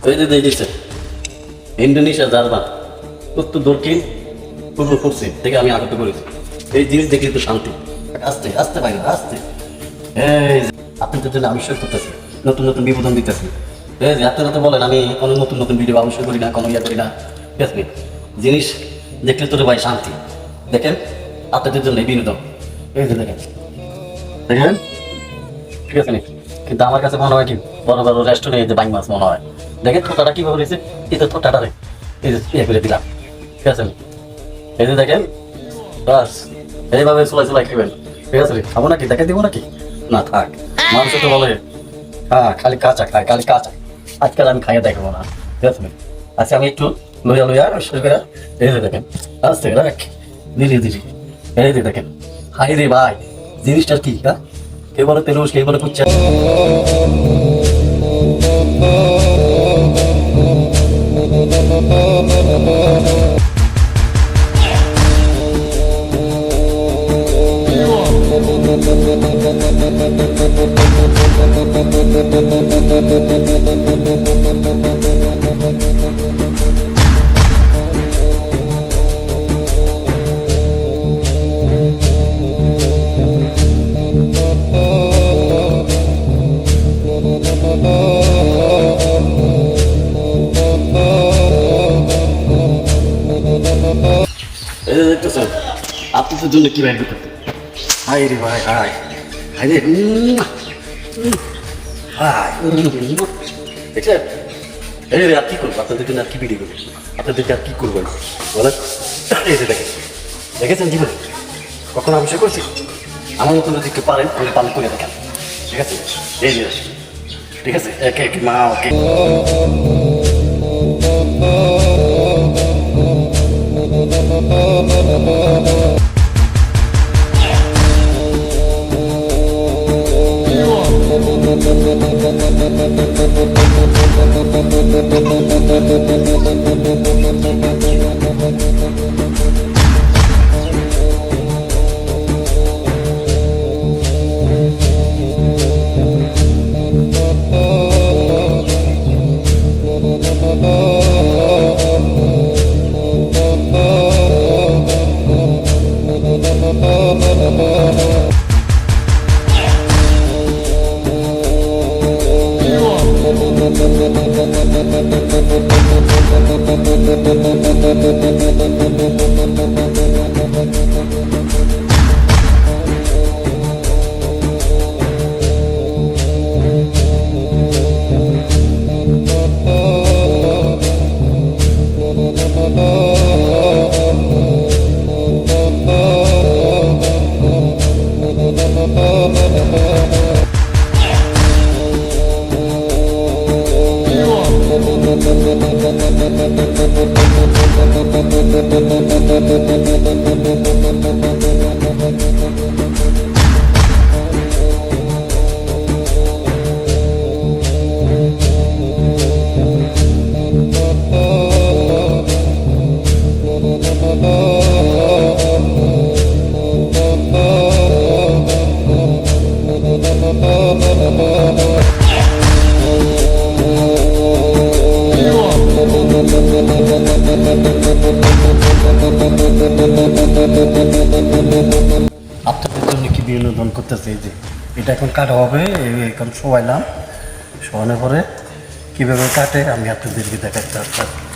ওই যে দেখেছে ইন্দোনেশিয়া, জার্মান, উত্তর দক্ষিণ পূর্ব পশ্চিম থেকে আমি আগত করেছি। এই জিনিস দেখলে তো শান্তি। আস্তে আস্তে পাই না, আস্তে। এই যে আপনাদের জন্য আবিষ্কার করতেছি, নতুন নতুন বিবোধন দিতেছি। এই যে আপনারা তো বলেন আমি কোনো নতুন নতুন ভিডিও আবিষ্কার করি না, কোনো ইয়া করি না। ঠিক আছে, জিনিস দেখলে তো রে ভাই শান্তি। দেখেন আপনাদের জন্য বিনোদন। এই যে দেখেন, দেখেন, ঠিক আছে নি? কিন্তু আমার কাছে মনে হয় কি বড় বড় রেস্টুরেন্টে এই যে বাইং মাছ মনে হয়। দেখেন ঠোঁটাটা কিভাবে রয়েছে, এই যে ঠোঁটাটা রে এই যে ইয়ে করে দিলাম। ঠিক আছে, এই যে দেখেন, বাস এইভাবে চুলাই চুলাই খাবেন। ঠিক আছে, খাবো নাকি, দেখে দিব নাকি? না থাক, মানুষ তো বলে হ্যাঁ খালি কাঁচা খায়, খালি কাঁচা। আজকাল আমি খাইয়ে দেখবো না। ঠিক আছে, আচ্ছা আমি একটু লইয়া লইয়া শুরু করে। এই যে দেখেন, আস্তে রাখ, ধীরে ধীরে। এই যে দেখেন, হাই রে ভাই, জিনিসটা কি? হ্যাঁ, কে বলে তেলুস, কে বলে কুচ্চা। দেখতেছেন আপনাদের জন্য কি বাইর করতে? হাই রে ভাই, হাই হাই রে, হাই দেখছেন? এই রে আর কি করবো আপনাদের জন্য, আর কি ভিডিও করবো আপনাদেরকে, আর কি করবেন বলেন? এই যে দেখেন, দেখেছেন জীবনে কখনো আবিষ্কার করছি? আমার মতো যদি কেউ পারেন তাহলে পালন করে দেখেন। ঠিক আছে, এই যে ঠিক আছে, একে এক মা ওকে। আপনাদের জন্য কি বিনোদন করতেছে? এই যে এটা এখন কাটা হবে, এখন শোয়াইলাম, শোয়ানোর পরে কীভাবে কাটে আমি আপনাদেরকে দেখাচ্ছি। আস্তে আস্তে